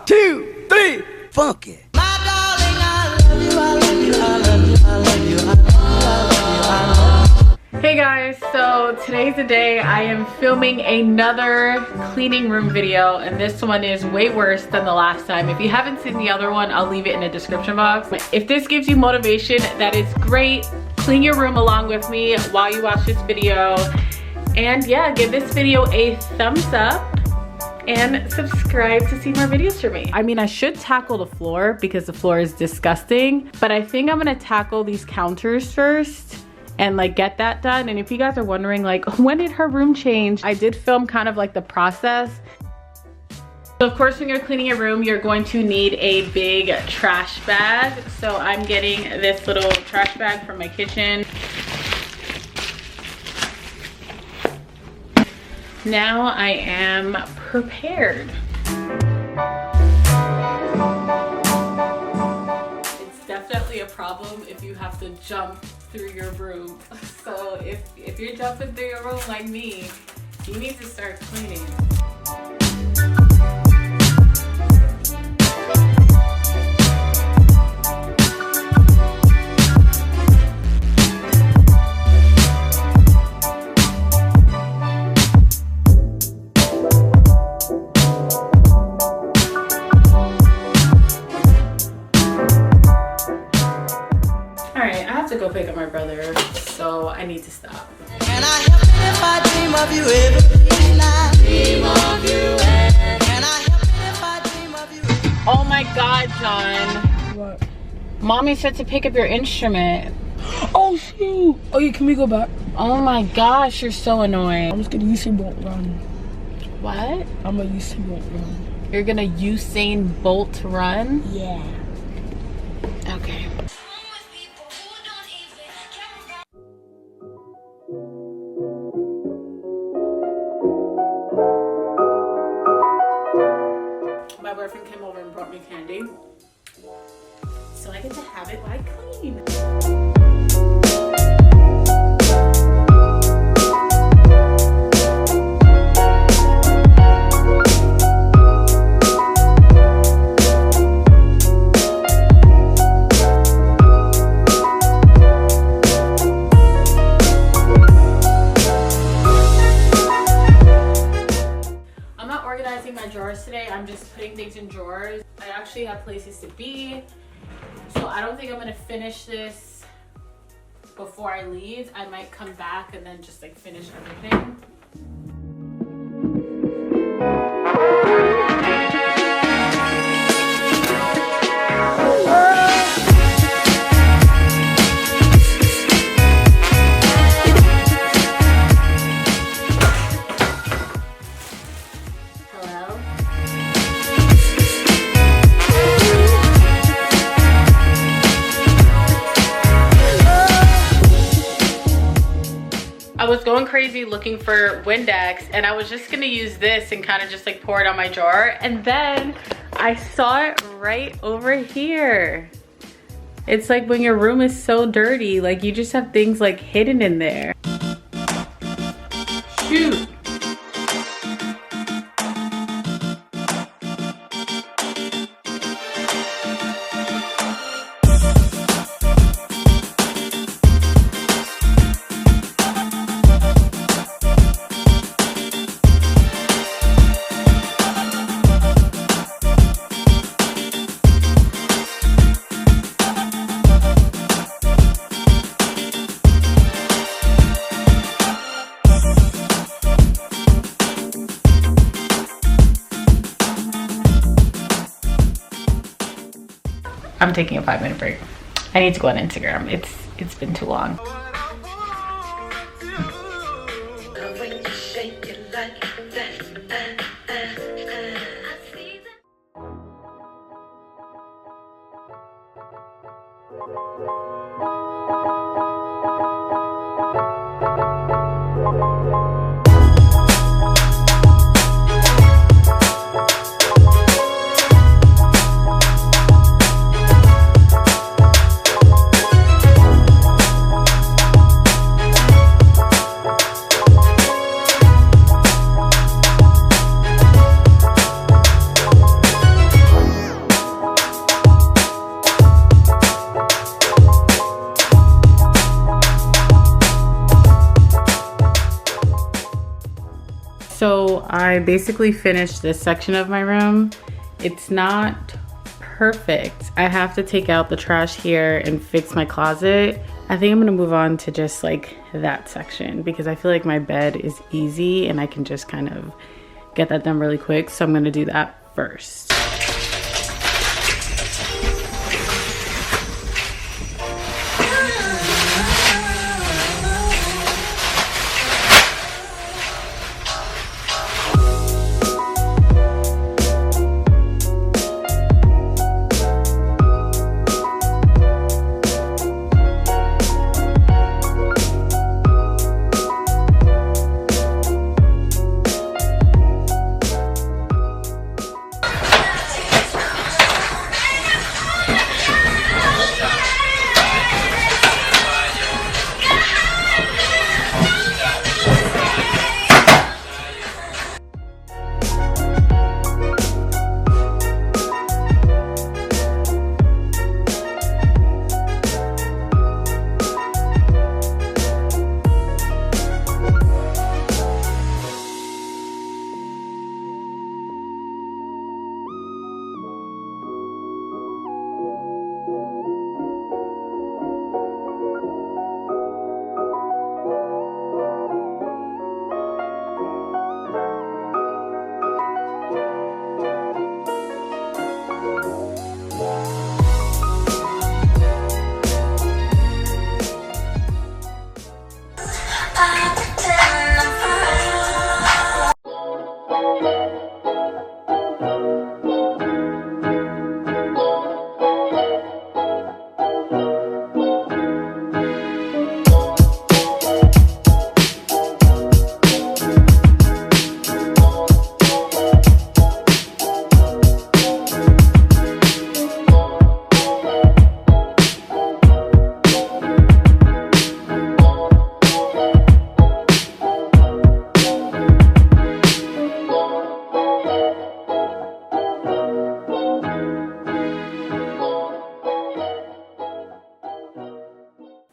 2, 3, funky. Hey guys, so today's the day I am filming another cleaning room video, and this one is way worse than the last time. If you haven't seen the other one, I'll leave it in the description box. If this gives you motivation, that is great. Clean your room along with me while you watch this video. And yeah, give this video a thumbs up and subscribe to see more videos from me. I mean, I should tackle the floor because the floor is disgusting, but I think I'm gonna tackle these counters first and like get that done. And if you guys are wondering like, when did her room change? I did film kind of like the process. So of course, when you're cleaning your room, you're going to need a big trash bag. So I'm getting this little trash bag from my kitchen. Now I am prepared. It's definitely a problem if you have to jump through your room. So if you're jumping through your room like me, you need to start cleaning. Go pick up my brother, so I need to stop. Can I help it if I dream of you every night? Dream of you Can I help it if I dream of you? Oh my god, John. What? Mommy said to pick up your instrument. Oh shoot! Oh yeah, can we go back? Oh my gosh, you're so annoying. I'm just gonna Usain Bolt run. What? I'm gonna Usain Bolt run. You're gonna Usain Bolt run? Yeah. Okay. My boyfriend came over and brought me candy, so I get to have it while I clean. Today I'm just putting things in drawers. I actually have places to be, so I don't think I'm gonna finish this before I leave. I might come back and then just like finish everything. I was going crazy looking for Windex, and I was just gonna use this and kind of just like pour it on my jar, and then I saw it right over here. It's like when your room is so dirty, like you just have things like hidden in there. Shoot. I'm taking a 5-minute break. I need to go on Instagram. It's been too long. I basically finished this section of my room. It's not perfect. I have to take out the trash here and fix my closet. I think I'm gonna move on to just like that section because I feel like my bed is easy and I can just kind of get that done really quick. So I'm gonna do that first.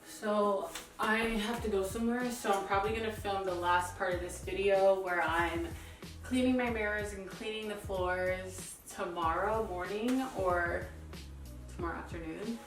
So I have to go somewhere, so I'm probably gonna film the last part of this video where I'm cleaning my mirrors and cleaning the floors tomorrow morning or tomorrow afternoon.